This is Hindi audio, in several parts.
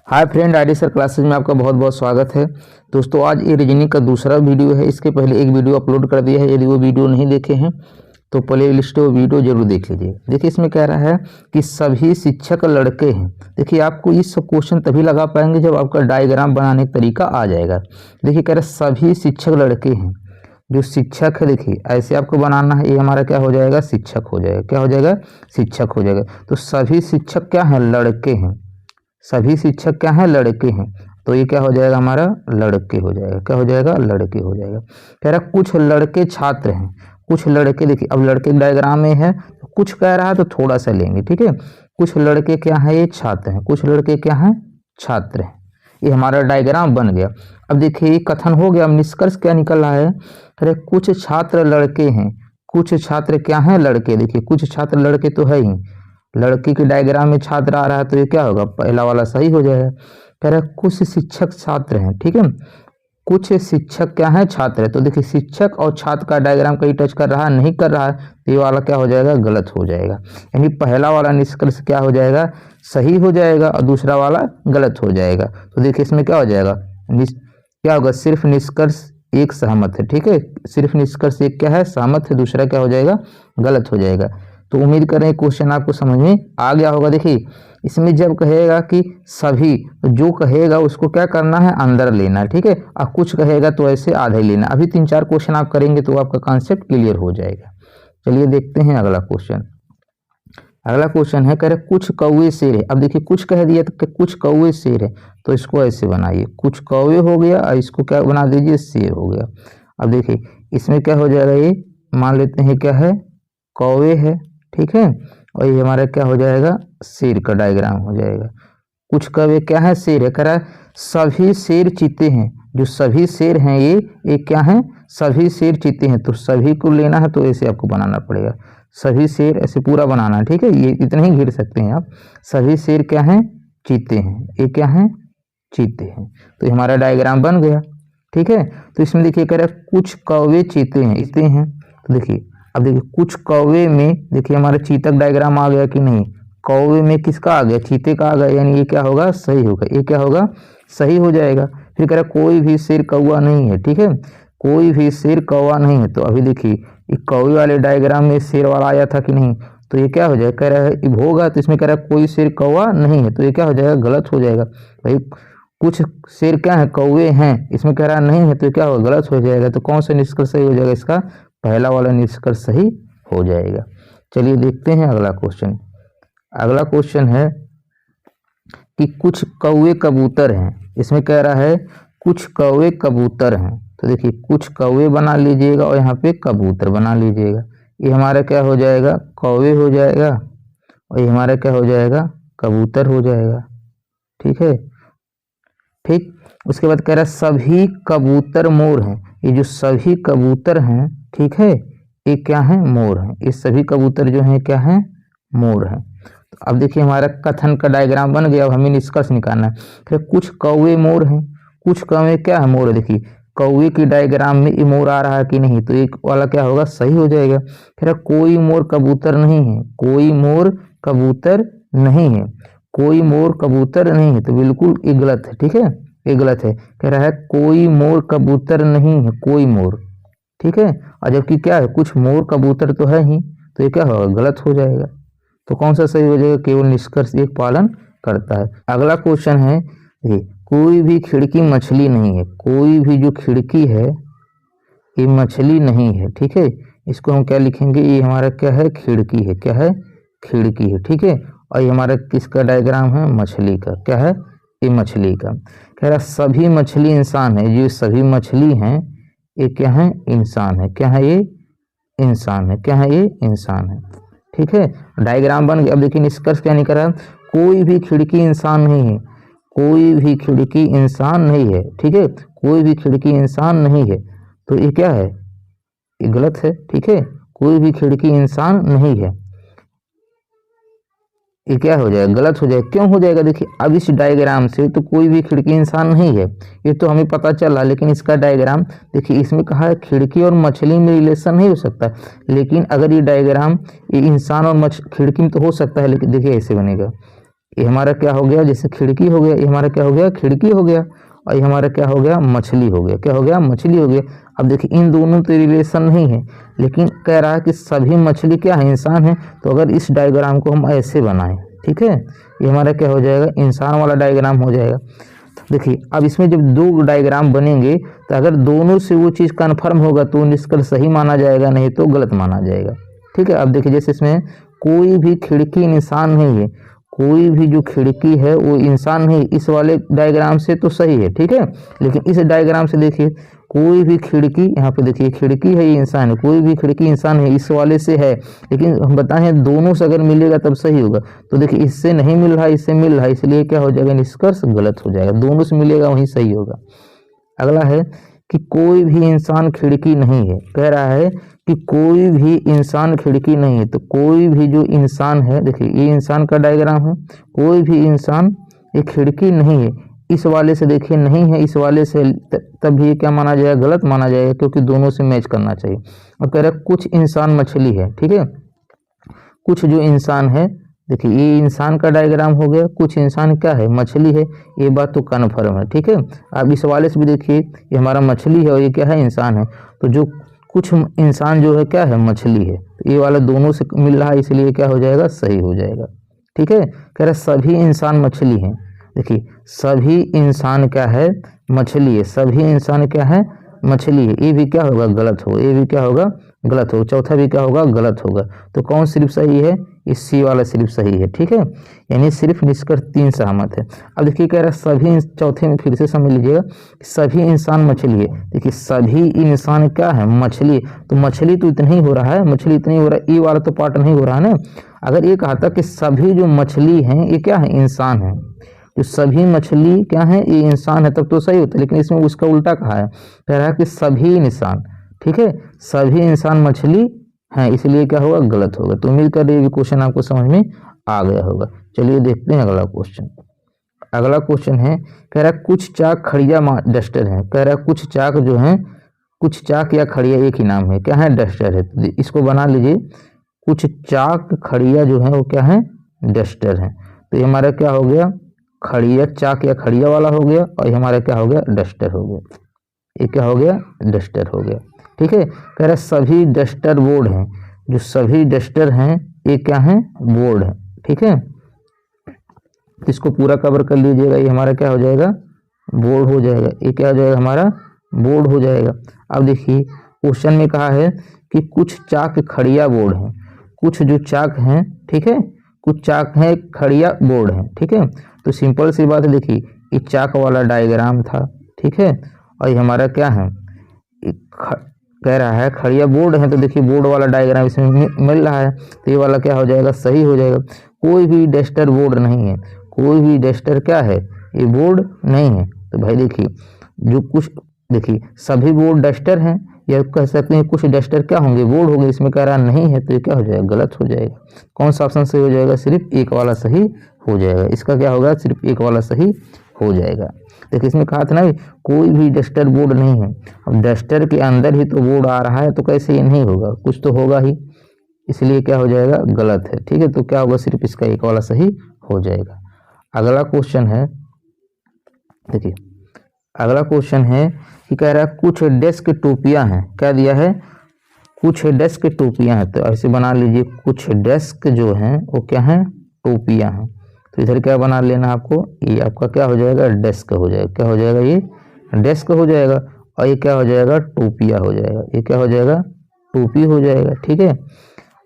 Hi friend, ID sir classes में आपका बहुत बहुत स्वागत है। दोस्तों, आज ये रीजनिंग का दूसरा वीडियो है। इसके पहले एक वीडियो अपलोड कर दिया है। यदि वो वीडियो नहीं देखे हैं तो प्ले लिस्ट वो वीडियो जरूर देख लीजिए। देखिए, इसमें कह रहा है कि सभी शिक्षक लड़के हैं। देखिए, आपको इस क्वेश्चन तभी लगा पाएंगे जब आपका डायग्राम बनाने का तरीका आ जाएगा। देखिए, कह रहा है सभी शिक्षक लड़के हैं। जो शिक्षक है, देखिए ऐसे आपको बनाना है। ये हमारा क्या हो जाएगा? शिक्षक हो जाएगा। क्या हो जाएगा? शिक्षक हो जाएगा। तो सभी शिक्षक क्या हैं? लड़के हैं। सभी शिक्षक क्या हैं? लड़के हैं। तो ये क्या हो जाएगा? हमारा लड़के हो जाएगा। क्या हो जाएगा? लड़के हो जाएगा। कह रहा कुछ लड़के छात्र हैं। कुछ लड़के, देखिए अब लड़के डायग्राम में है, कुछ कह रहा है तो थोड़ा सा लेंगे, ठीक है। कुछ लड़के क्या है? ये छात्र हैं। कुछ लड़के क्या हैं? छात्र हैं। ये हमारा डायग्राम बन गया। अब देखिए, ये कथन हो गया। अब निष्कर्ष क्या निकल रहा है? अरे कुछ छात्र लड़के हैं। कुछ छात्र क्या हैं? लड़के। देखिए, कुछ छात्र लड़के तो है ही। लड़की के डायग्राम में छात्र आ रहा है तो ये क्या होगा? पहला वाला सही हो जाएगा। कह रहा है कुछ शिक्षक छात्र हैं, ठीक है। कुछ शिक्षक क्या है? छात्र है। तो देखिए, शिक्षक और छात्र का डायग्राम कहीं टच कर रहा है? नहीं कर रहा है। तो ये वाला क्या हो जाएगा? गलत हो जाएगा। यानी पहला वाला निष्कर्ष क्या हो जाएगा? सही हो जाएगा और दूसरा वाला गलत हो जाएगा। तो देखिए, इसमें क्या हो जाएगा? क्या होगा? सिर्फ निष्कर्ष एक सहमत है, ठीक है। सिर्फ निष्कर्ष एक क्या है? सहमत है। दूसरा क्या हो जाएगा? गलत हो जाएगा। तो उम्मीद करें क्वेश्चन आपको समझ में आ गया होगा। देखिए, इसमें जब कहेगा कि सभी, तो जो कहेगा उसको क्या करना है? अंदर लेना है, ठीक है। और कुछ कहेगा तो ऐसे आधे लेना। अभी 3-4 क्वेश्चन आप करेंगे तो आपका कॉन्सेप्ट क्लियर हो जाएगा। चलिए देखते हैं अगला क्वेश्चन। अगला क्वेश्चन है, कह रहे कुछ कौवे शेर है। अब देखिए, कुछ कह दिया तो कुछ कौवे शेर है, तो इसको ऐसे बनाइए। कुछ कौवे हो गया और इसको क्या बना दीजिए? शेर हो गया। अब देखिए, इसमें क्या हो जाएगा? ये मान लेते हैं क्या है? कौवे है, ठीक है। और ये हमारा क्या हो जाएगा? शेर का डायग्राम हो जाएगा। कुछ कौवे क्या है? शेर है। कह रहा है सभी शेर चीते हैं। जो सभी शेर हैं ये क्या है? सभी शेर चीते हैं। तो सभी को लेना है तो ऐसे आपको बनाना पड़ेगा। सभी शेर ऐसे पूरा बनाना है, ठीक है। ये इतने ही घेर सकते हैं आप। सभी शेर क्या है? चीते हैं। ये क्या है? चीते हैं। तो ये हमारा डायग्राम बन गया, ठीक है। तो इसमें देखिए, कह रहा है कुछ कौवे चीते हैं। चीते हैं तो देखिए, अब देखिए कुछ कौवे में, देखिए हमारा चीतक डायग्राम आ गया कि नहीं? कौवे में किसका आ गया? चीते का आ गया। यानी ये क्या होगा? सही होगा। ये क्या होगा? सही हो जाएगा। फिर कह रहा कोई भी शेर कौवा नहीं है, ठीक है। कोई भी शेर कौवा नहीं है। तो अभी देखिए, ये कौवे वाले डायग्राम में शेर वाला आया था कि नहीं? तो ये क्या हो जाएगा? कह रहा है होगा, तो इसमें कह रहा है कोई शेर कौवा नहीं है। तो ये क्या हो जाएगा? गलत हो जाएगा। भाई कुछ शेर क्या है? कौवे हैं। इसमें कह रहा नहीं है तो क्या होगा? गलत हो जाएगा। तो कौन सा निष्कर्ष सही हो जाएगा? इसका पहला वाला निष्कर्ष सही हो जाएगा। चलिए देखते हैं अगला क्वेश्चन। अगला क्वेश्चन है कि कुछ कौवे कबूतर हैं। इसमें कह रहा है कुछ कौवे कबूतर हैं। तो देखिए, कुछ कौवे बना लीजिएगा और यहाँ पे कबूतर बना लीजिएगा। ये हमारा क्या हो जाएगा? कौवे हो जाएगा और ये हमारा क्या हो जाएगा? कबूतर हो जाएगा, ठीक है। ठीक, उसके बाद कह रहा है सभी कबूतर मोर हैं। ये जो सभी कबूतर हैं, ठीक है, ये क्या है? मोर हैं। ये सभी कबूतर जो हैं क्या हैं? मोर हैं। तो अब देखिए, हमारा कथन का डायग्राम बन गया। अब हमें निष्कर्ष निकालना है। फिर कुछ कौवे मोर हैं। कुछ कौवे क्या है? मोर है। देखिए, कौवे की डायग्राम में ये मोर आ रहा है कि नहीं? तो एक वाला क्या होगा? सही हो जाएगा। फिर कोई मोर कबूतर नहीं है। कोई मोर कबूतर नहीं है। कोई मोर कबूतर नहीं है। तो बिल्कुल ये गलत है, ठीक है। ये गलत है। कह रहा है कोई मोर कबूतर नहीं है। कोई मोर, ठीक है। और जबकि क्या है? कुछ मोर कबूतर तो है ही। तो ये क्या होगा? गलत हो जाएगा। तो कौन सा सही हो जाएगा? केवल निष्कर्ष एक पालन करता है। अगला क्वेश्चन है, कोई भी खिड़की मछली नहीं है। कोई भी जो खिड़की है ये मछली नहीं है, ठीक है। इसको हम क्या लिखेंगे? ये हमारा क्या है? खिड़की है। क्या है? खिड़की है, ठीक है। और ये हमारा किसका डायग्राम है? मछली का। क्या है? ये मछली का। कह रहा सभी मछली इंसान है। जो सभी मछली हैं ये क्या है? इंसान है। क्या है? ये इंसान है। क्या है? ये इंसान है, ठीक है। डायग्राम बन गया। अब देखिए, निष्कर्ष क्या निकल रहा है? कोई भी खिड़की इंसान नहीं है। कोई भी खिड़की इंसान नहीं है, ठीक है। कोई भी खिड़की इंसान नहीं है। तो ये क्या है? ये गलत है, ठीक है। कोई भी खिड़की इंसान नहीं है, ये क्या हो जाएगा? गलत हो जाएगा। क्यों हो जाएगा? देखिए, अब इस डायग्राम से तो कोई भी खिड़की इंसान नहीं है, ये तो हमें पता चला। लेकिन इसका डायग्राम देखिए, इसमें कहा है खिड़की और मछली में रिलेशन नहीं हो सकता। लेकिन अगर ये डायग्राम ये इंसान और खिड़की में तो हो सकता है। लेकिन देखिए, ऐसे बनेगा ये हमारा क्या हो गया, जैसे खिड़की हो गया, ये हमारा क्या हो गया, खिड़की हो गया, और ये हमारा क्या हो गया, मछली हो गया। क्या हो गया, मछली हो गया। अब देखिए इन दोनों तो रिलेशन नहीं है, लेकिन कह रहा है कि सभी मछली क्या है, इंसान है। तो अगर इस डायग्राम को हम ऐसे बनाएं, ठीक है, ये हमारा क्या हो जाएगा, इंसान वाला डायग्राम हो जाएगा। देखिए अब इसमें जब दो डायग्राम बनेंगे तो अगर दोनों से वो चीज़ कन्फर्म होगा तो निष्कर्ष सही माना जाएगा, नहीं तो गलत माना जाएगा। ठीक है, अब देखिए जैसे इसमें कोई भी खिड़की इंसान नहीं है, कोई भी जो खिड़की है वो इंसान नहीं, इस वाले डायग्राम से तो सही है, ठीक है। लेकिन इस डायग्राम से देखिए कोई भी खिड़की, यहाँ पे देखिए खिड़की है, ये इंसान है, कोई भी खिड़की इंसान है, इस वाले से है, लेकिन हम बताएं दोनों से अगर मिलेगा तब सही होगा। तो देखिए इससे नहीं मिल रहा, इससे मिल रहा है, इसलिए क्या हो जाएगा, निष्कर्ष गलत हो जाएगा। दोनों से मिलेगा वहीं सही होगा। अगला है कि कोई भी इंसान खिड़की नहीं है, कह रहा है कि कोई भी इंसान खिड़की नहीं है। तो कोई भी जो इंसान है, देखिए ये इंसान का डायग्राम है, कोई भी इंसान ये खिड़की नहीं है, इस वाले से देखिए नहीं है, इस वाले से, तब भी क्या माना जाएगा, गलत माना जाएगा, क्योंकि दोनों से मैच करना चाहिए। अब कह रहा है कुछ इंसान मछली है, ठीक है, कुछ जो इंसान है, देखिए ये इंसान का डायग्राम हो गया, कुछ इंसान क्या है, मछली है, ये बात तो कन्फर्म है, ठीक है। अब इस वाले से भी देखिए ये हमारा मछली है और ये क्या है, इंसान है। तो जो कुछ इंसान जो है क्या है, मछली है, तो ये वाला दोनों से मिल रहा है, इसलिए क्या हो जाएगा, सही हो जाएगा। ठीक है, कह रहे सभी इंसान मछली हैं। देखिए सभी इंसान क्या है, मछली है, सभी इंसान क्या है, मछली है, ये भी क्या होगा, गलत होगा, ये भी क्या होगा, गलत होगा, चौथा भी क्या होगा, गलत होगा। तो कौन सिर्फ सही है, इस सी वाला सिर्फ सही है, ठीक है, यानी सिर्फ निष्कर्ष 3 सहमत है। अब देखिए कह रहा है सभी, चौथे में फिर से समझ लीजिएगा, सभी इंसान मछली है। देखिए सभी इंसान क्या है, मछली, तो मछली तो इतना ही हो रहा है, मछली इतना ही हो रहा है, ये वाला तो पार्ट नहीं हो रहा है ना। अगर ये कहा था कि सभी जो मछली हैं ये क्या है, इंसान है, जो सभी मछली क्या है, ये इंसान है, तब तो सही होता है। लेकिन इसमें उसका उल्टा कहा है, कह रहा है कि सभी इंसान, ठीक है, सभी इंसान मछली हैं, इसलिए क्या होगा, गलत होगा। तो उम्मीद कर रही है क्वेश्चन आपको समझ में आ गया होगा। चलिए देखते हैं अगला क्वेश्चन। अगला क्वेश्चन है, कह रहा है कुछ चाक खड़िया डस्टर है। कह रहा है कुछ चाक जो है, कुछ चाक या खड़िया एक ही नाम है, क्या है, डस्टर है। तो इसको बना लीजिए, कुछ चाक खड़िया जो है वो क्या है, डस्टर है। तो ये हमारा क्या हो गया, खड़िया, चाक या खड़िया वाला हो गया, और ये हमारा क्या हो गया, डस्टर हो गया। ये क्या हो गया, डस्टर हो गया। ठीक है, कह रहा सभी डस्टर बोर्ड हैं, जो सभी डस्टर हैं ये क्या है, बोर्ड है। ठीक है, तो इसको पूरा कवर कर लीजिएगा, ये हमारा क्या हो जाएगा, बोर्ड हो जाएगा। ये क्या हो जाएगा, हमारा बोर्ड हो जाएगा। अब देखिए क्वेश्चन में कहा है कि कुछ चाक खड़िया बोर्ड हैं, कुछ जो चाक हैं, ठीक है, कुछ चाक हैं खड़िया बोर्ड हैं। ठीक है, तो सिंपल सी बात है, देखिए ये चाक वाला डायग्राम था, ठीक है, और ये हमारा क्या है, कह रहा है खड़िया बोर्ड है, तो देखिए बोर्ड वाला डायग्राम इसमें मिल रहा है, तो ये वाला क्या हो जाएगा, सही हो जाएगा। कोई भी डस्टर बोर्ड नहीं है, कोई भी डस्टर क्या है, ये बोर्ड नहीं है। तो भाई देखिए जो कुछ, देखिए सभी बोर्ड डस्टर हैं, या कह सकते हैं कुछ डस्टर क्या होंगे, बोर्ड होंगे, इसमें कह रहा नहीं है, तो ये क्या हो जाएगा, गलत हो जाएगा। कौन सा ऑप्शन सही हो जाएगा, सिर्फ एक वाला सही हो जाएगा। इसका क्या होगा, सिर्फ एक वाला सही हो जाएगा। देखिए इसमें कहा था ना, कोई भी डस्टर बोर्ड नहीं है। अब डस्टर के अंदर ही तो बोर्ड आ रहा है, तो कैसे ये नहीं होगा, कुछ तो होगा ही, इसलिए क्या हो जाएगा, गलत है। ठीक है, तो क्या होगा, सिर्फ इसका एक वाला सही हो जाएगा। अगला क्वेश्चन है, देखिए अगला क्वेश्चन है कि कह रहा है कुछ डेस्क टोपियां हैं। क्या दिया है, कुछ डेस्क टोपियां हैं। तो ऐसे बना लीजिए, कुछ डेस्क जो हैं वो क्या हैं, टोपियां हैं। तो इधर क्या बना लेना आपको, ये आपका क्या हो जाएगा, डेस्क हो जाएगा। क्या हो जाएगा, ये डेस्क हो जाएगा, और ये क्या हो जाएगा, टोपिया हो जाएगा। ये क्या हो जाएगा, टोपी हो जाएगा। ठीक है,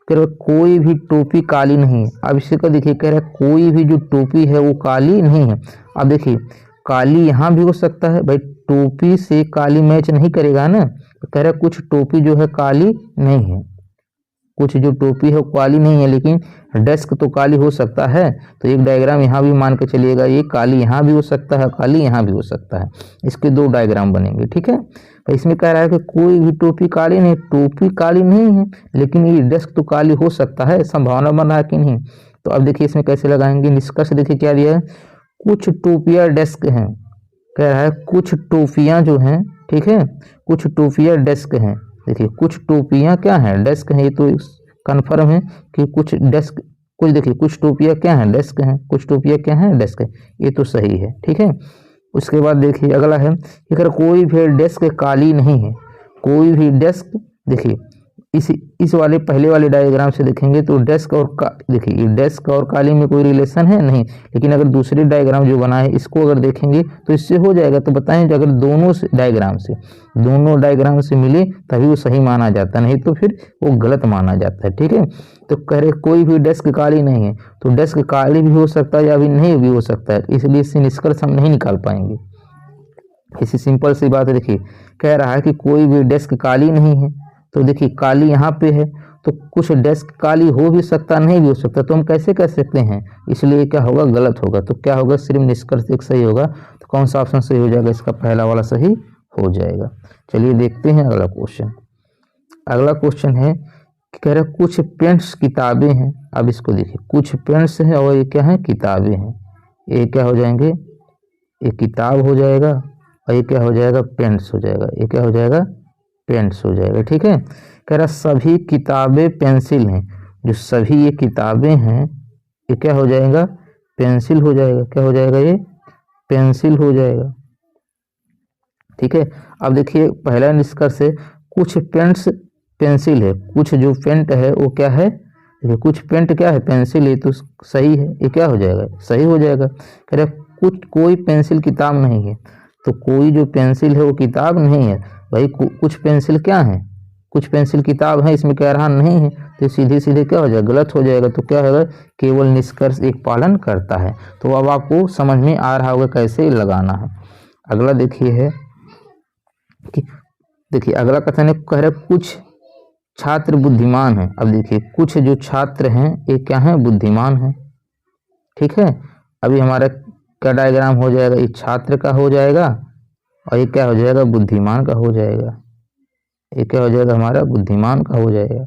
कह रहा कोई भी टोपी काली नहीं है। अब इसी का देखिए, कह रहा है कोई भी जो टोपी है वो काली नहीं है। अब देखिए काली यहाँ भी हो सकता है, भाई टोपी से काली मैच नहीं करेगा ना। तो कह रहा है कुछ टोपी जो है काली नहीं है, कुछ जो टोपी है वो काली नहीं है, लेकिन डेस्क तो काली हो सकता है। तो एक डायग्राम यहाँ भी मान के चलिएगा, ये काली यहाँ भी हो सकता है, काली यहाँ भी हो सकता है, इसके 2 डायग्राम बनेंगे। ठीक है, तो इसमें कह रहा है कि कोई भी टोपी काली नहीं, टोपी काली नहीं है, लेकिन ये डेस्क तो काली हो सकता है, संभावना बन रहा है कि नहीं। तो अब देखिए इसमें कैसे लगाएंगे, निष्कर्ष देखिए क्या दिया है, कुछ टोपियाँ डेस्क हैं। कह रहा है कुछ टोपियाँ जो हैं, ठीक है, कुछ टोपियाँ डेस्क हैं। देखिए कुछ टोपियाँ क्या हैं, डेस्क हैं। ये तो कन्फर्म है कि कुछ डेस्क कुछ देखिए कुछ टोपियाँ क्या हैं, डेस्क हैं, कुछ टोपियाँ क्या हैं, डेस्क है, ये तो सही है। ठीक है, उसके बाद देखिए अगला है कि अगर कोई भी डेस्क काली नहीं है, कोई भी डेस्क, देखिए इस वाले पहले वाले डायग्राम से देखेंगे तो डेस्क और देखिए ये डेस्क और काली में कोई रिलेशन है नहीं, लेकिन अगर दूसरे डायग्राम जो बना है इसको अगर देखेंगे तो इससे हो जाएगा। तो बताएं अगर दोनों डायग्राम से मिले तभी वो सही माना जाता है, नहीं तो फिर वो गलत माना जाता है। ठीक है, तो कह रहे कोई भी डेस्क काली नहीं है, तो डेस्क काली भी हो सकता है या भी नहीं भी हो सकता है, इसलिए इससे निष्कर्ष हम नहीं निकाल पाएंगे। इसी सिंपल सी बात है, देखिए कह रहा है कि कोई भी डेस्क काली नहीं है, तो देखिए काली यहाँ पे है, तो कुछ डेस्क काली हो भी सकता नहीं भी हो सकता, तो हम कैसे कह सकते हैं, इसलिए क्या होगा, गलत होगा। तो क्या होगा, सिर्फ निष्कर्ष एक सही होगा। तो कौन सा ऑप्शन सही हो जाएगा, इसका पहला वाला सही हो जाएगा। चलिए देखते हैं अगला क्वेश्चन। अगला क्वेश्चन है कि कह रहे कुछ पेंट्स किताबें हैं। अब इसको देखिए, कुछ पेंट्स हैं और ये क्या है, किताबें हैं। ये क्या हो जाएंगे, ये किताब हो जाएगा और ये क्या हो जाएगा, पेंट्स हो जाएगा। ये क्या हो जाएगा, पेंट्स हो जाएगा। ठीक है, कह रहा सभी किताबें पेंसिल हैं। जो सभी ये किताबें हैं ये क्या हो जाएगा, पेंसिल हो जाएगा। क्या हो जाएगा, ये पेंसिल हो जाएगा। ठीक है, अब देखिए पहला निष्कर्ष है कुछ पेंट्स पेंसिल है, कुछ जो पेंट है वो क्या है, देखिए कुछ पेंट क्या है, पेंसिल है, तो सही है, ये क्या हो जाएगा, सही हो जाएगा। कह रहे कुछ कोई पेंसिल किताब नहीं है, तो कोई जो पेंसिल है वो किताब नहीं है भाई। कुछ पेंसिल क्या है, कुछ पेंसिल किताब है, इसमें कह रहा नहीं है, तो सीधे सीधे क्या हो जाएगा, गलत हो जाएगा। तो क्या होगा, केवल निष्कर्ष एक पालन करता है। तो अब आपको समझ में आ रहा होगा कैसे लगाना है। अगला देखिए है कि देखिए अगला कथन है, कह रहे कुछ छात्र बुद्धिमान हैं। अब देखिए कुछ जो छात्र हैं ये क्या है, बुद्धिमान हैं। ठीक है, अभी हमारा क्या डायग्राम हो जाएगा, ये छात्र का हो जाएगा और ये क्या हो जाएगा, बुद्धिमान का हो जाएगा। ये क्या हो जाएगा, हमारा बुद्धिमान का हो जाएगा।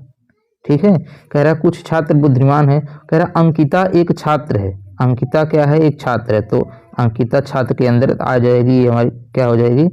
ठीक है, कह रहा कुछ छात्र बुद्धिमान है। कह रहा अंकिता एक छात्र है। अंकिता क्या है, एक छात्र है, तो अंकिता छात्र के अंदर आ जाएगी, ये हमारी क्या हो जाएगी,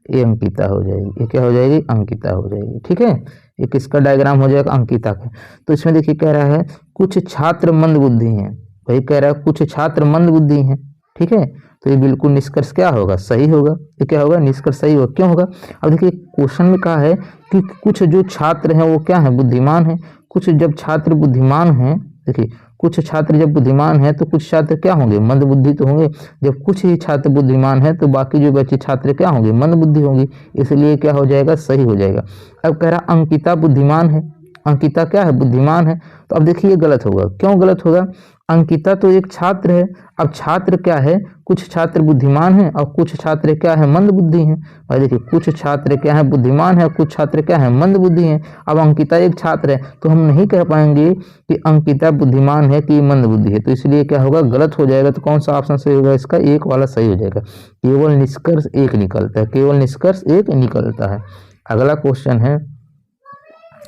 ये अंकिता हो जाएगी। ये क्या हो जाएगी, अंकिता हो जाएगी। ठीक है, ये किसका डायग्राम हो जाएगा, अंकिता का। तो इसमें देखिए कह रहा है कुछ छात्र मंद बुद्धि हैं। भाई कह रहा है कुछ छात्र मंद बुद्धि हैं। ठीक है, तो ये बिल्कुल निष्कर्ष क्या होगा, सही होगा। ये क्या होगा, निष्कर्ष सही होगा। क्यों होगा, अब देखिए क्वेश्चन में कहा है कि कुछ जो छात्र हैं वो क्या है, बुद्धिमान है। कुछ जब छात्र बुद्धिमान हैं, देखिए कुछ छात्र जब बुद्धिमान हैं तो कुछ छात्र क्या होंगे, मंद बुद्धि तो होंगे। जब कुछ ही छात्र बुद्धिमान है तो बाकी जो बचे छात्र क्या होंगे, मंद बुद्धि होंगी, इसलिए क्या हो जाएगा, सही हो जाएगा। अब कह रहा अंकिता बुद्धिमान है। अंकिता क्या है, बुद्धिमान है। तो अब देखिए गलत होगा। क्यों गलत होगा, अंकिता तो एक छात्र है। अब छात्र क्या है, कुछ छात्र बुद्धिमान हैं और कुछ छात्र क्या है, मंद बुद्धि हैं। भाई देखिए कुछ छात्र क्या है, बुद्धिमान है, कुछ छात्र क्या है, मंद बुद्धि हैं। अब अंकिता एक छात्र है, तो हम नहीं कह पाएंगे कि अंकिता बुद्धिमान है कि मंद बुद्धि है, तो इसलिए क्या होगा, गलत हो जाएगा। तो कौन सा ऑप्शन सही होगा, इसका एक वाला सही हो जाएगा। केवल निष्कर्ष एक निकलता है, केवल निष्कर्ष एक निकलता है। अगला क्वेश्चन है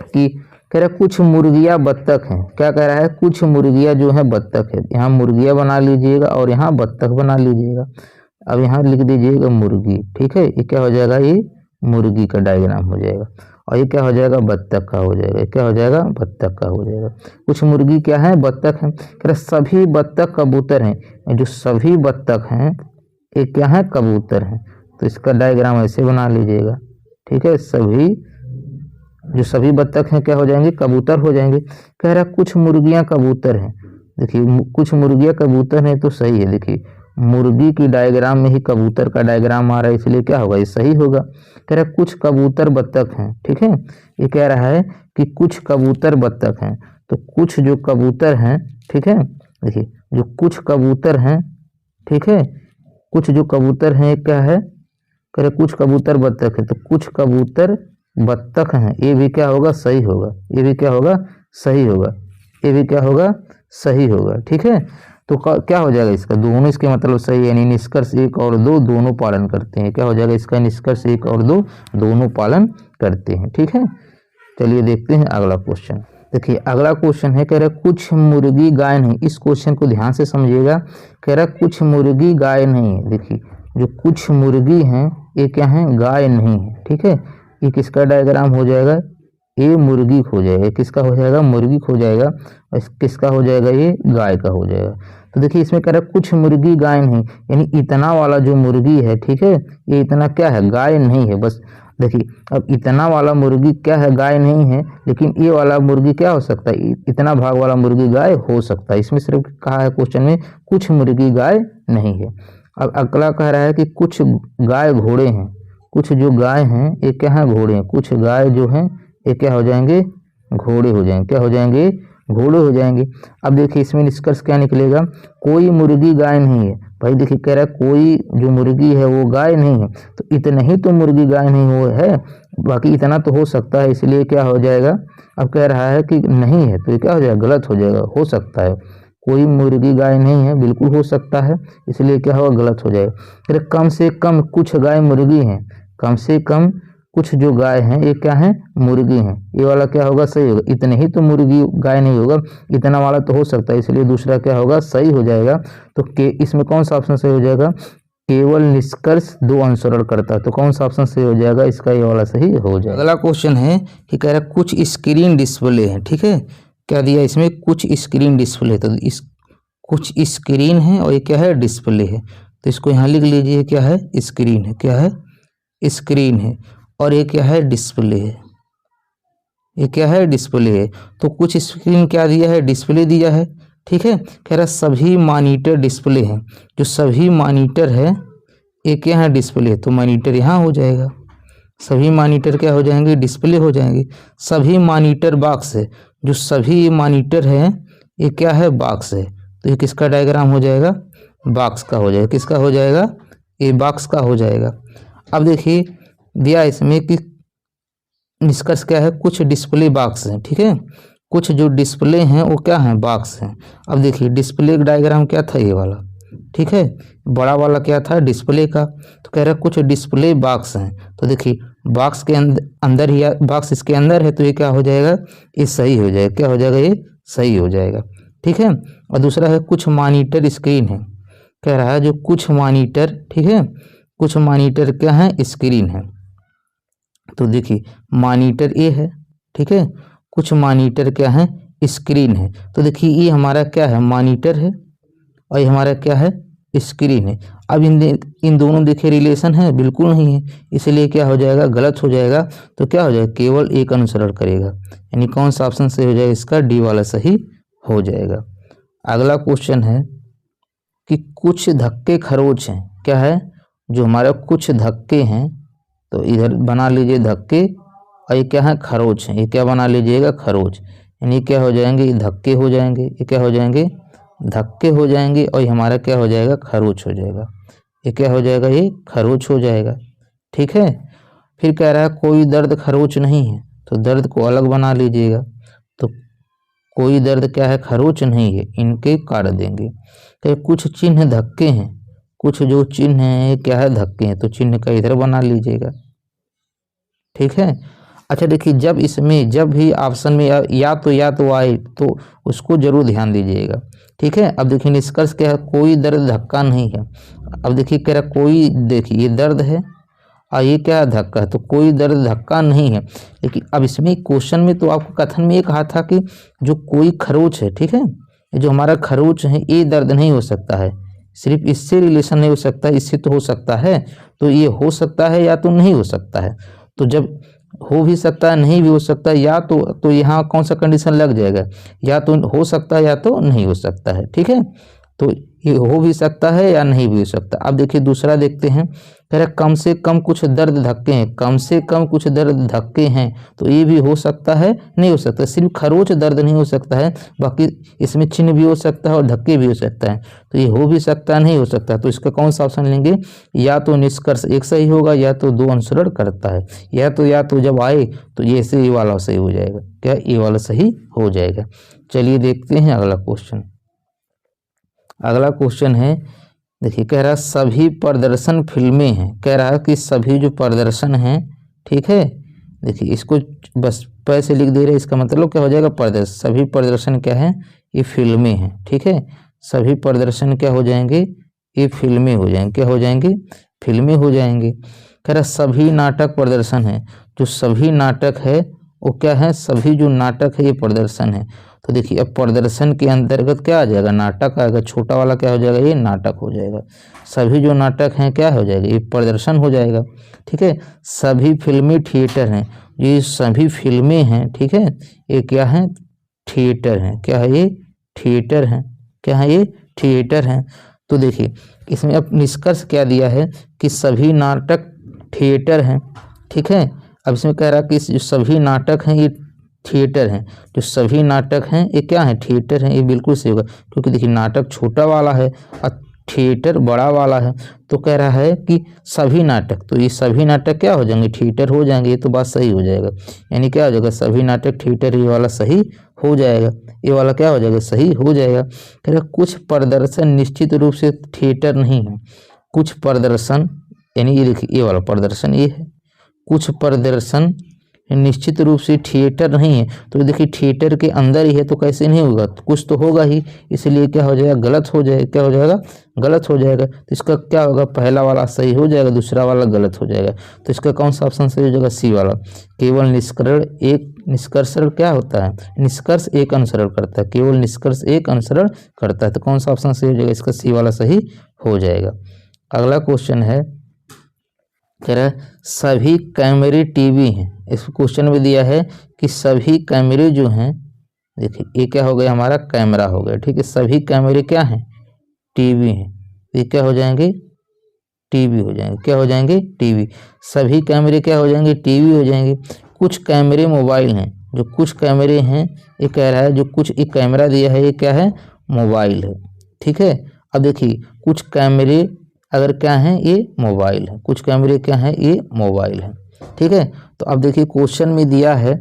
कि कह रहा है कुछ मुर्गियां बत्तख हैं। क्या कह रहा है, कुछ मुर्गियां जो है बत्तख है। यहाँ मुर्गियां बना लीजिएगा और यहाँ बत्तख बना लीजिएगा। अब यहाँ लिख दीजिएगा मुर्गी। ठीक है, ये क्या हो जाएगा, ये मुर्गी का डायग्राम हो जाएगा और ये क्या हो जाएगा, बत्तख का हो जाएगा। क्या हो जाएगा, बत्तख का हो जाएगा। कुछ मुर्गी क्या है, बत्तख है। कह रहा सभी बत्तख कबूतर हैं। जो सभी बत्तख हैं ये क्या है, कबूतर हैं। तो इसका डायग्राम ऐसे बना लीजिएगा। ठीक है, सभी जो सभी बत्तख हैं क्या हो जाएंगे, कबूतर हो जाएंगे। कह रहा कुछ मुर्गियां कबूतर हैं। देखिए कुछ मुर्गियां कबूतर हैं तो सही है। देखिए मुर्गी की डायग्राम में ही कबूतर का डायग्राम आ रहा है, इसलिए क्या होगा, ये सही होगा। कह रहा कुछ कबूतर बत्तख हैं। ठीक है, ये कह रहा है कि कुछ कबूतर बत्तख हैं, तो कुछ जो कबूतर हैं, ठीक है, देखिए जो कुछ कबूतर हैं, ठीक है, कुछ जो कबूतर हैं क्या है, कह रहे कुछ कबूतर बत्तख है, तो कुछ कबूतर बत्तख हैं, ये भी क्या होगा, सही होगा। ये भी क्या होगा, सही होगा। ये भी क्या होगा, सही होगा। ठीक है, तो क्या हो जाएगा इसका, दोनों इसके मतलब सही, यानी निष्कर्ष एक और दो दोनों पालन करते हैं। क्या हो जाएगा इसका, निष्कर्ष एक और दो दोनों पालन करते हैं। ठीक है, चलिए देखते हैं अगला क्वेश्चन। देखिए अगला क्वेश्चन है, कह रहा कुछ मुर्गी गाय नहीं। इस क्वेश्चन को ध्यान से समझिएगा। कह रहा कुछ मुर्गी गाय नहीं है। देखिए जो कुछ मुर्गी हैं ये क्या है, गाय नहीं है। ठीक है, ये किसका डायग्राम हो जाएगा, ये मुर्गी खो जाएगा। किसका हो जाएगा? मुर्गी खो जाएगा। और किसका हो जाएगा? ये गाय का हो जाएगा। तो देखिए इसमें कह रहा है कुछ मुर्गी गाय नहीं, यानी इतना वाला जो मुर्गी है, ठीक है, ये इतना क्या है? गाय नहीं है। बस देखिए अब इतना वाला मुर्गी क्या है? गाय नहीं है, लेकिन ये वाला मुर्गी क्या हो सकता है? इतना भाग वाला मुर्गी गाय हो सकता है। इसमें सिर्फ कहा है क्वेश्चन में कुछ मुर्गी गाय नहीं है। अब अगला कह रहा है कि कुछ गाय घोड़े हैं। कुछ जो गाय हैं ये क्या है? घोड़े हैं। कुछ गाय जो हैं ये क्या हो जाएंगे? घोड़े हो जाएंगे। क्या हो जाएंगे? घोड़े हो जाएंगे। अब देखिए इसमें निष्कर्ष क्या निकलेगा? कोई मुर्गी गाय नहीं है। भाई देखिए कह रहा है कोई जो मुर्गी है वो गाय नहीं है, तो इतना ही तो मुर्गी गाय नहीं हो है, बाकी इतना तो हो सकता है, इसलिए क्या हो जाएगा? अब कह रहा है कि नहीं है, तो ये क्या हो जाएगा? गलत हो जाएगा। हो सकता है, कोई मुर्गी गाय नहीं है, बिल्कुल हो सकता है, इसलिए क्या होगा? गलत हो जाएगा। फिर कम से कम कुछ गाय मुर्गी हैं। कम से कम कुछ जो गाय हैं ये क्या है? मुर्गी हैं। ये वाला क्या होगा? सही होगा। इतने ही तो मुर्गी गाय नहीं होगा, इतना वाला तो हो सकता है, इसलिए दूसरा क्या होगा? सही हो जाएगा। तो के इसमें कौन सा ऑप्शन सही हो जाएगा? केवल निष्कर्ष दो अनुसरण करता है, तो कौन सा ऑप्शन सही हो जाएगा? इसका ये वाला सही हो जाएगा। अगला क्वेश्चन है कि कह रहा है कुछ स्क्रीन डिस्प्ले है, ठीक है, क्या दिया इसमें? कुछ स्क्रीन डिस्प्ले। तो इस कुछ स्क्रीन है और ये क्या है? डिस्प्ले है। तो इसको यहाँ लिख लीजिए, क्या है? स्क्रीन है। क्या है? स्क्रीन है। और ये क्या है? डिस्प्ले है। ये क्या है? डिस्प्ले है। तो कुछ स्क्रीन क्या दिया है? डिस्प्ले दिया है, ठीक है। कह रहा सभी मॉनिटर डिस्प्ले हैं। जो सभी मॉनिटर है ये क्या है? डिस्प्ले। तो मॉनिटर यहाँ हो जाएगा। सभी मॉनिटर क्या हो जाएंगे? डिस्प्ले हो जाएंगे। सभी मॉनिटर बॉक्स है। जो सभी मॉनिटर है ये क्या है? बॉक्स है। तो ये किसका डायग्राम हो जाएगा? बॉक्स का हो जाएगा। किसका हो जाएगा? ये बॉक्स का हो जाएगा। अब देखिए दिया इसमें कि निष्कर्ष क्या है? कुछ डिस्प्ले बॉक्स हैं, ठीक है। कुछ जो डिस्प्ले हैं वो क्या हैं? बॉक्स हैं। अब देखिए डिस्प्ले का डायग्राम क्या था? ये वाला, ठीक है। बड़ा वाला क्या था? डिस्प्ले का। तो कह रहा है कुछ डिस्प्ले बॉक्स हैं। तो देखिए बॉक्स के अंदर ही बॉक्स इसके अंदर है, तो ये क्या हो जाएगा? ये सही हो जाएगा। क्या हो जाएगा? ये सही हो जाएगा, ठीक है। और दूसरा है कुछ मॉनिटर स्क्रीन है। कह रहा है जो कुछ मॉनिटर, ठीक है, कुछ मॉनिटर क्या है? स्क्रीन है। तो देखिए मॉनिटर ये है, ठीक है, कुछ मॉनिटर क्या है? स्क्रीन है। तो देखिए ये हमारा क्या है? मॉनिटर है और ये हमारा क्या है? स्क्रीन है। अब इन दोनों देखिए रिलेशन है? बिल्कुल नहीं है, इसलिए क्या हो जाएगा? गलत हो जाएगा। तो क्या हो जाएगा? केवल एक अनुसरण करेगा, यानी कौन सा ऑप्शन सही हो जाएगा? इसका डी वाला सही हो जाएगा। अगला क्वेश्चन है कि कुछ धक्के खरोच हैं। क्या है? जो हमारा कुछ धक्के हैं, तो इधर बना लीजिए धक्के, और ये क्या है? खरोच है। ये क्या बना लीजिएगा? खरोच। यानी क्या हो जाएंगे? ये धक्के हो जाएंगे। ये क्या हो जाएंगे? धक्के हो जाएंगे। और ये हमारा क्या हो जाएगा? खरोच हो जाएगा। ये क्या हो जाएगा? ये खरोच हो जाएगा, ठीक है। फिर कह रहा है कोई दर्द खरोच नहीं है, तो दर्द को अलग बना लीजिएगा। तो कोई दर्द क्या है? खरोच नहीं है, इनके काट देंगे। तो कुछ चिन्ह धक्के हैं। कुछ जो चिन्ह है क्या है? धक्के हैं। तो चिन्ह का इधर बना लीजिएगा, ठीक है। अच्छा देखिए जब भी ऑप्शन में या तो आए तो उसको जरूर ध्यान दीजिएगा, ठीक है। अब देखिए निष्कर्ष क्या है? कोई दर्द धक्का नहीं है। अब देखिए कह रहा कोई, देखिए ये दर्द है और ये क्या है? धक्का है। तो कोई दर्द धक्का नहीं है। लेकिन अब इसमें क्वेश्चन में तो आपको कथन में ये कहा था कि जो कोई खरोच है, ठीक है, जो हमारा खरोच है ये दर्द नहीं हो सकता है। सिर्फ इससे रिलेशन नहीं हो सकता, इससे तो हो सकता है। तो ये हो सकता है या तो नहीं हो सकता है। तो जब हो भी सकता है, नहीं भी हो सकता है, या तो यहाँ कौन सा कंडीशन लग जाएगा? या तो हो सकता है या तो नहीं हो सकता है, ठीक है। तो ये हो भी सकता है या नहीं भी हो सकता। अब देखिए दूसरा देखते हैं। कह रहा कम से कम कुछ दर्द धक्के हैं। कम से कम कुछ दर्द धक्के हैं, तो ये भी हो सकता है, नहीं हो सकता। सिर्फ खरोच दर्द नहीं हो सकता है, बाकी इसमें चिन्ह भी हो सकता है और धक्के भी हो सकता है। तो ये हो भी सकता है, नहीं हो सकता। तो इसका कौन सा ऑप्शन लेंगे? या तो निष्कर्ष एक सही होगा, या तो दो अनुसरण करता है। या तो जब आए तो ये से ये वाला सही हो जाएगा। क्या? ये वाला सही हो जाएगा। चलिए देखते हैं अगला क्वेश्चन। अगला क्वेश्चन है, देखिए कह रहा है सभी प्रदर्शन फिल्में हैं। कह रहा है कि सभी जो प्रदर्शन हैं, ठीक है, देखिए इसको बस पैसे लिख दे रहे, इसका मतलब क्या हो जाएगा? प्रदर्शन। सभी प्रदर्शन क्या है? ये फिल्में हैं, ठीक है। सभी प्रदर्शन क्या हो जाएंगे? ये फिल्में हो जाएंगे। क्या हो जाएंगे? फिल्में हो जाएंगे। कह रहा सभी नाटक प्रदर्शन है। जो सभी नाटक है वो क्या है, सभी जो नाटक है ये प्रदर्शन है। तो देखिए अब प्रदर्शन के अंतर्गत क्या आ जाएगा, नाटक आएगा, छोटा वाला क्या हो जाएगा, ये नाटक हो जाएगा। सभी जो नाटक हैं क्या हो जाएगा, ये प्रदर्शन हो जाएगा। ठीक है, सभी फिल्मी थिएटर हैं, ये सभी फिल्में हैं, ठीक है, ये क्या है, थिएटर हैं। क्या है ये, थिएटर हैं। क्या है ये, थिएटर हैं। तो देखिए इसमें अब निष्कर्ष क्या दिया है कि सभी नाटक थिएटर हैं। ठीक है, अब इसमें कह रहा है कि जो सभी नाटक हैं ये थिएटर हैं, जो सभी नाटक हैं ये क्या है, थिएटर हैं। ये बिल्कुल सही होगा, क्योंकि देखिए नाटक छोटा वाला है और थिएटर बड़ा वाला है। तो कह रहा है कि सभी नाटक, तो ये सभी नाटक क्या हो जाएंगे, थिएटर हो जाएंगे। ये तो बात सही हो जाएगा, यानी क्या हो जाएगा, सभी नाटक थिएटर, ये वाला सही हो जाएगा। ये वाला क्या हो जाएगा, सही हो जाएगा। कह रहा कुछ प्रदर्शन निश्चित रूप से थिएटर नहीं है। कुछ प्रदर्शन, यानी ये देखिए ये वाला प्रदर्शन ये है, कुछ प्रदर्शन निश्चित रूप से थिएटर नहीं है। तो देखिए थिएटर के अंदर ही है, तो कैसे नहीं होगा, तो कुछ तो होगा ही, इसलिए क्या हो जाएगा, गलत हो जाएगा। क्या हो जाएगा, गलत हो जाएगा। तो इसका क्या होगा, पहला वाला सही हो जाएगा, दूसरा वाला गलत हो जाएगा। तो इसका कौन सा ऑप्शन सही हो जाएगा, सी वाला। केवल निष्कर्षण क्या होता है, निष्कर्ष एक अनुसरण करता है, केवल निष्कर्ष एक अनुसरण करता है। तो कौन सा ऑप्शन सही हो जाएगा, इसका सी वाला सही हो जाएगा। अगला क्वेश्चन है, कह रहा है सभी कैमरे टीवी हैं। इस क्वेश्चन में दिया है कि सभी कैमरे जो हैं, देखिए ये क्या हो गया, हमारा कैमरा हो गया। ठीक है, सभी कैमरे क्या हैं, टीवी हैं। ये क्या हो जाएंगे, टीवी हो जाएंगे। क्या हो जाएंगे, टीवी। सभी कैमरे क्या हो जाएंगे, टीवी हो जाएंगे। कुछ कैमरे मोबाइल हैं, जो कुछ कैमरे हैं, ये कह रहा है जो कुछ एक कैमरा दिया है ये क्या है, मोबाइल है। ठीक है, अब देखिए कुछ कैमरे अगर क्या हैं, ये मोबाइल है, कुछ कैमरे क्या हैं, ये मोबाइल है। ठीक है, तो अब देखिए क्वेश्चन में दिया है,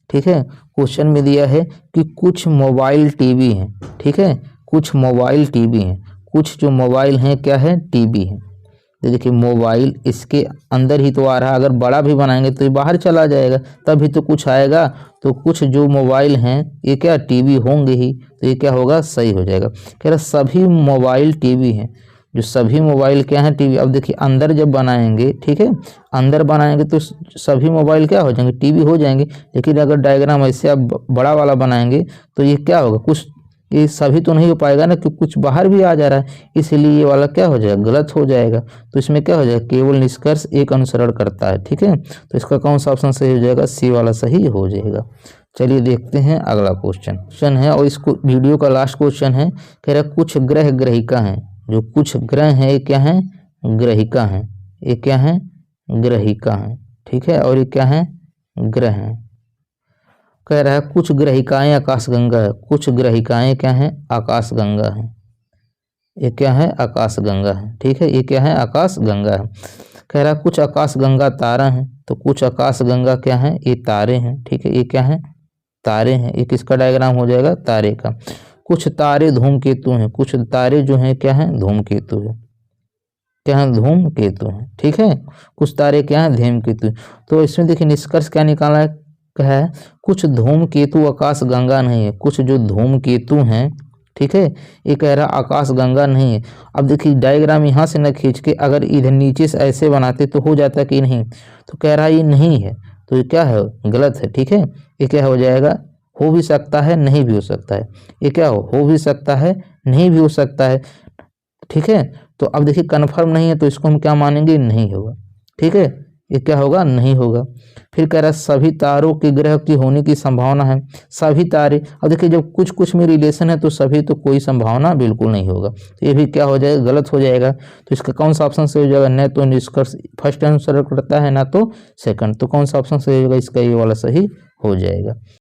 ठीक है, क्वेश्चन में दिया है कि कुछ मोबाइल टीवी हैं। ठीक है, कुछ मोबाइल टीवी हैं, कुछ जो मोबाइल हैं क्या है, टीवी है। तो देखिए मोबाइल इसके अंदर ही तो आ रहा है, अगर बड़ा भी बनाएंगे तो ये बाहर चला जाएगा, तभी तो कुछ आएगा। तो कुछ जो मोबाइल हैं ये क्या, टीवी होंगे ही, तो ये क्या होगा, सही हो जाएगा। कह रहा सभी मोबाइल टीवी हैं, जो सभी मोबाइल क्या है, टीवी। अब देखिए अंदर जब बनाएंगे, ठीक है, अंदर बनाएंगे तो सभी मोबाइल क्या हो जाएंगे, टीवी हो जाएंगे। लेकिन अगर डायग्राम ऐसे आप बड़ा वाला बनाएंगे तो ये क्या होगा, कुछ ये सभी तो नहीं हो पाएगा ना, क्योंकि कुछ बाहर भी आ जा रहा है, इसलिए ये वाला क्या हो जाएगा, गलत हो जाएगा। तो इसमें क्या हो जाएगा, केवल निष्कर्ष एक अनुसरण करता है। ठीक है, तो इसका कौन सा ऑप्शन सही हो जाएगा, सी वाला सही हो जाएगा। चलिए देखते हैं अगला क्वेश्चन है, और इसको वीडियो का लास्ट क्वेश्चन है। कह रहा कुछ ग्रह ग्रहिका हैं, जो कुछ ग्रह हैं ये क्या है, ग्रहिका हैं। ये क्या है, ग्रहिका हैं। ठीक है, और ये क्या है, ग्रह हैं। कह रहा है कुछ ग्रहिकाएं आकाशगंगा है, कुछ ग्रहिकाएं क्या हैं, आकाशगंगा है। ये क्या है, आकाशगंगा है। ठीक है, ये क्या है, आकाशगंगा है। कह रहा है कुछ आकाशगंगा तारा हैं, तो कुछ आकाशगंगा क्या है, ये तारे हैं। ठीक है, ये क्या है, तारे हैं। ये किसका डायग्राम हो जाएगा, तारे का। कुछ तारे धूमकेतु हैं, कुछ तारे जो हैं क्या हैं, धूमकेतु है। क्या है, धूमकेतु है। ठीक है, कुछ तारे क्या हैं, धूमकेतु। तो इसमें देखिए निष्कर्ष क्या निकाला है, कुछ धूमकेतु आकाशगंगा नहीं है, कुछ जो धूमकेतु हैं, ठीक है, ये कह रहा आकाशगंगा नहीं है। अब देखिए डायग्राम यहाँ से न खींच के अगर इधर नीचे से ऐसे बनाते तो हो जाता कि नहीं, तो कह रहा ये नहीं है, तो ये क्या है, गलत है। ठीक है, ये क्या हो जाएगा, हो भी सकता है, नहीं भी हो सकता है। ये क्या हो भी सकता है, नहीं भी हो सकता है। ठीक है, तो अब देखिए कन्फर्म नहीं है, तो इसको हम क्या मानेंगे, नहीं होगा। ठीक है, ये क्या होगा, नहीं होगा। फिर कह रहा है सभी तारों के ग्रह की होने की संभावना है, सभी तारे। अब देखिए जब कुछ कुछ में रिलेशन है तो सभी, तो कोई संभावना बिल्कुल नहीं होगा, तो ये भी क्या हो जाएगा, गलत हो जाएगा। तो इसका कौन सा ऑप्शन सही हो जाएगा, न तो निष्कर्ष फर्स्ट अनुसरण करता है, ना तो सेकंड। तो कौन सा ऑप्शन सही होगा, इसका ये वाला सही हो जाएगा।